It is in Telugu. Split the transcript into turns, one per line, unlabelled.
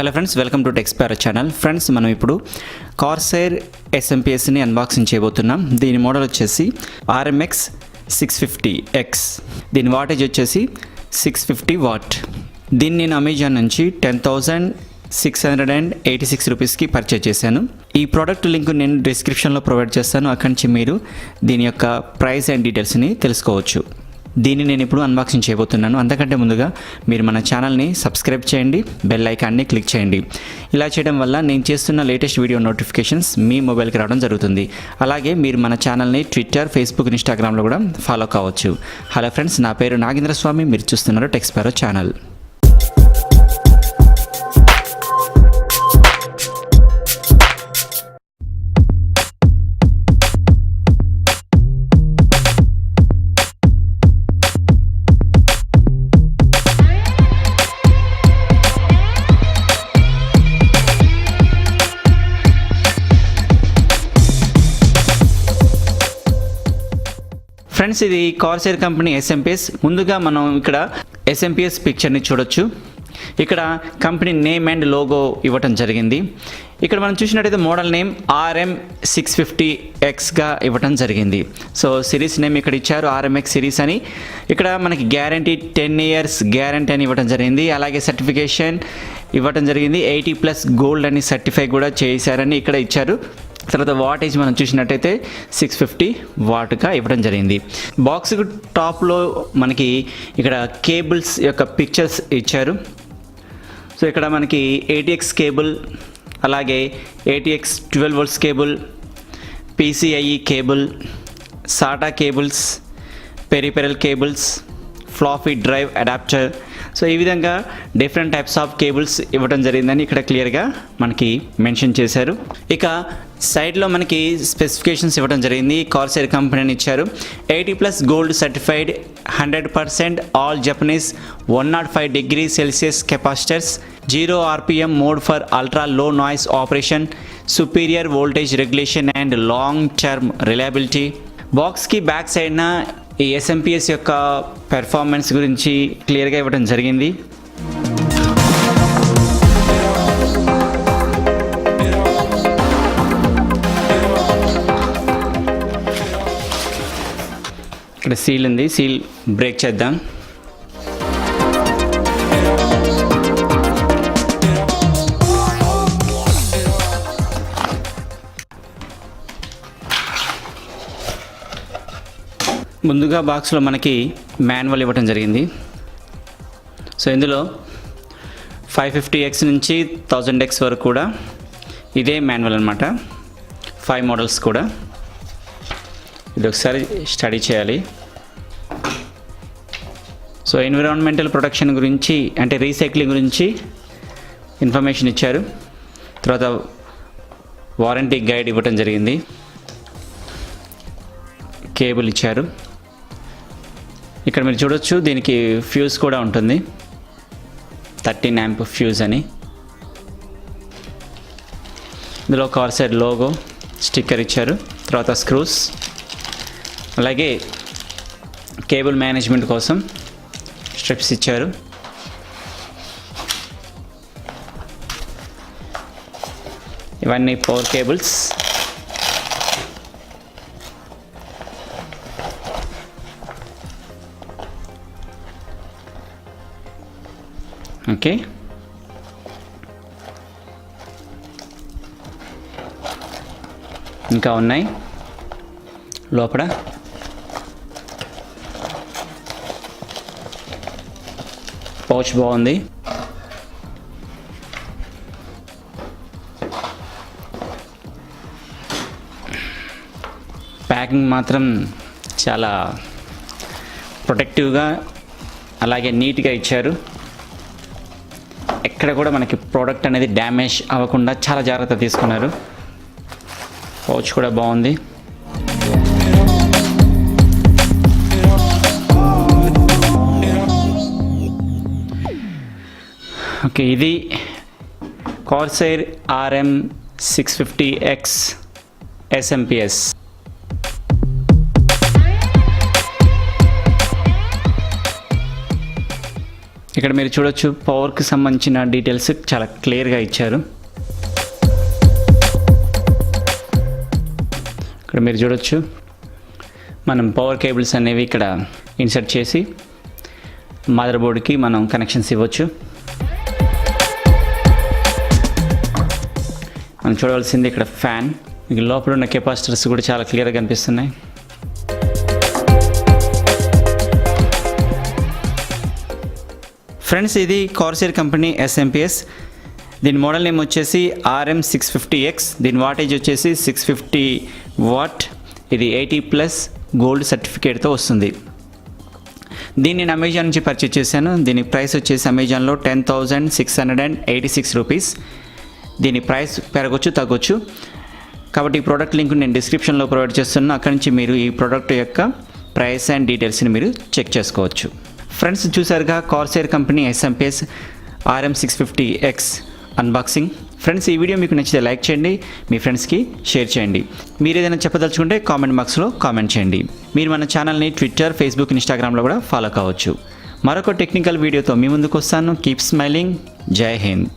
Hello friends, welcome to Sparrow channel. Friends, మనం ఇప్పుడు Corsair SMPSని అన్బాక్సింగ్ చేయబోతున్నాం. దీని మోడల్ వచ్చేసి RMx 650x. దీని వాటేజ్ వచ్చేసి 650 వాట్. దీన్ని నేను అమెజాన్ నుంచి 10,686 రూపీస్కి పర్చేజ్ చేశాను. ఈ ప్రోడక్ట్ లింక్ నేను డిస్క్రిప్షన్లో ప్రొవైడ్ చేస్తాను. అక్కడి నుంచి మీరు దీని యొక్క ప్రైస్ అండ్ డీటెయిల్స్ని తెలుసుకోవచ్చు. దీన్ని నేను ఇప్పుడు అన్బాక్సింగ్ చేయబోతున్నాను. అంతకంటే ముందుగా మీరు మన ఛానల్ని సబ్స్క్రైబ్ చేయండి, బెల్ ఐకాన్ని క్లిక్ చేయండి. ఇలా చేయడం వల్ల నేను చేస్తున్న లేటెస్ట్ వీడియో నోటిఫికేషన్స్ మీ మొబైల్కి రావడం జరుగుతుంది. అలాగే మీరు మన ఛానల్ని ట్విట్టర్, ఫేస్బుక్, ఇన్స్టాగ్రామ్లో కూడా ఫాలో కావచ్చు. హలో ఫ్రెండ్స్, నా పేరు నాగేంద్ర స్వామి. మీరు చూస్తున్నారు Sparrow ఛానల్. ఫ్రెండ్స్, ఇది Corsair కంపెనీ SMPS. ముందుగా మనం ఇక్కడ SMPS పిక్చర్ని చూడొచ్చు. ఇక్కడ కంపెనీ నేమ్ అండ్ లోగో ఇవ్వటం జరిగింది. ఇక్కడ మనం చూసినట్టయితే మోడల్ నేమ్ RM650Xగా ఇవ్వటం జరిగింది. సో సిరీస్ నేమ్ ఇక్కడ ఇచ్చారు, RMx సిరీస్ అని. ఇక్కడ మనకి గ్యారంటీ 10 years గ్యారంటీ అని ఇవ్వటం జరిగింది. అలాగే సర్టిఫికేషన్ ఇవ్వటం జరిగింది. 80+ గోల్డ్ అని సర్టిఫై కూడా చేశారని ఇక్కడ ఇచ్చారు. తర్వాత వాటేజ్ మనం చూసినట్టయితే 650 వాట్గా ఇవ్వడం జరిగింది. బాక్స్కు టాప్లో మనకి ఇక్కడ కేబుల్స్ యొక్క పిక్చర్స్ ఇచ్చారు. సో ఇక్కడ మనకి ATX కేబుల్, అలాగే ATX 12 volts cable, PCIe cable, SATA cables, peripheral cables, floppy drive adapter. So ఈ విధంగా డిఫరెంట్ టైప్స్ ఆఫ్ కేబుల్స్ ఇవ్వడం జరిగిందని ఇక్కడ క్లియర్గా మనకి మెన్షన్ చేశారు. ఇక సైడ్లో మనకి స్పెసిఫికేషన్స్ ఇవ్వడం జరిగింది. Corsair కంపెనీ అని ఇచ్చారు. 80+ gold certified, 100% all Japanese, 105 degrees Celsius capacitors, 0 RPM mode for ultra low noise operation, superior voltage regulation and long term reliability. బాక్స్కి బ్యాక్ సైడ్న ఈ SMPS యొక్క పెర్ఫార్మెన్స్ గురించి క్లియర్గా ఇవ్వడం జరిగింది. ఇక్కడ సీల్ ఉంది, సీల్ బ్రేక్ చేద్దాం. ముందుగా బాక్స్లో మనకి మాన్యువల్ ఇవ్వటం జరిగింది. సో ఇందులో 550X నుంచి 1000X వరకు కూడా ఇదే మాన్యువల్ అనమాట. 5 మోడల్స్ కూడా. ఇది ఒకసారి స్టడీ చేయాలి. సో ఎన్విరాన్మెంటల్ ప్రొటెక్షన్ గురించి, అంటే రీసైక్లింగ్ గురించి ఇన్ఫర్మేషన్ ఇచ్చారు. తర్వాత వారంటీ గైడ్ ఇవ్వటం జరిగింది. కేబుల్ ఇచ్చారు. ఇక్కడ మీరు చూడొచ్చు, దీనికి ఫ్యూజ్ కూడా ఉంటుంది, 13 amp ఫ్యూజ్ అని. ఇందులో Corsair లోగో స్టిక్కర్ ఇచ్చారు. తర్వాత స్క్రూస్, అలాగే కేబుల్ మేనేజ్మెంట్ కోసం స్ట్రిప్స్ ఇచ్చారు. ఇవన్నీ పవర్ కేబుల్స్. ఓకే, ఇంకా ఉన్నాయి లోపల. పౌచ్ బాగుంది. ప్యాకింగ్ మాత్రం చాలా ప్రొటెక్టివ్గా, అలాగే నీట్గా ఇచ్చారు. ఎక్కడ కూడా మనకి ప్రోడక్ట్ అనేది డ్యామేజ్ అవ్వకుండా చాలా జాగ్రత్త తీసుకున్నారు. పౌచ్ కూడా బాగుంది. ఓకే, ఇది Corsair RM650X SMPS. ఇక్కడ మీరు చూడొచ్చు పవర్కి సంబంధించిన డీటెయిల్స్ చాలా క్లియర్గా ఇచ్చారు. ఇక్కడ మీరు చూడొచ్చు మనం పవర్ కేబుల్స్ అనేవి ఇక్కడ ఇన్సర్ట్ చేసి మదర్ బోర్డ్కి మనం కనెక్షన్స్ ఇవ్వచ్చు. మనం చూడవలసింది ఇక్కడ ఫ్యాన్, మీకు లోపల ఉన్న కెపాసిటర్స్ కూడా చాలా క్లియర్గా కనిపిస్తున్నాయి. ఫ్రెండ్స్, ఇది కార్సైర్ కంపెనీ SMPS. దీని మోడల్ నేమ్ వచ్చేసి RM650X. దీని వాటేజ్ వచ్చేసి 650 వాట్. ఇది 80+ గోల్డ్ సర్టిఫికేట్తో వస్తుంది. దీన్ని నేను అమెజాన్ నుంచి పర్చేజ్ చేశాను. దీని ప్రైస్ వచ్చేసి అమెజాన్లో 10,686 రూపీస్. దీని ప్రైస్ పెరగొచ్చు తగ్గొచ్చు, కాబట్టి ఈ ప్రోడక్ట్ లింక్ నేను డిస్క్రిప్షన్లో ప్రొవైడ్ చేస్తున్నాను. అక్కడి నుంచి మీరు ఈ ప్రోడక్ట్ యొక్క ప్రైస్ అండ్ డీటెయిల్స్ని మీరు చెక్ చేసుకోవచ్చు. ఫ్రెండ్స్, చూసారుగా Corsair company SMPS RM650X unboxing. Friends, ఈ వీడియో మీకు నచ్చితే లైక్ చేయండి, మీ ఫ్రెండ్స్కి షేర్ చేయండి. మీరు ఏదైనా చెప్పదలుచుకుంటే కామెంట్ బాక్స్లో కామెంట్ చేయండి. మీరు మన ఛానల్ని ట్విట్టర్, ఫేస్బుక్, ఇన్స్టాగ్రామ్లో కూడా ఫాలో కావచ్చు. మరొక టెక్నికల్ వీడియోతో మీ ముందుకు వస్తాను. Keep smiling. జై హింద్.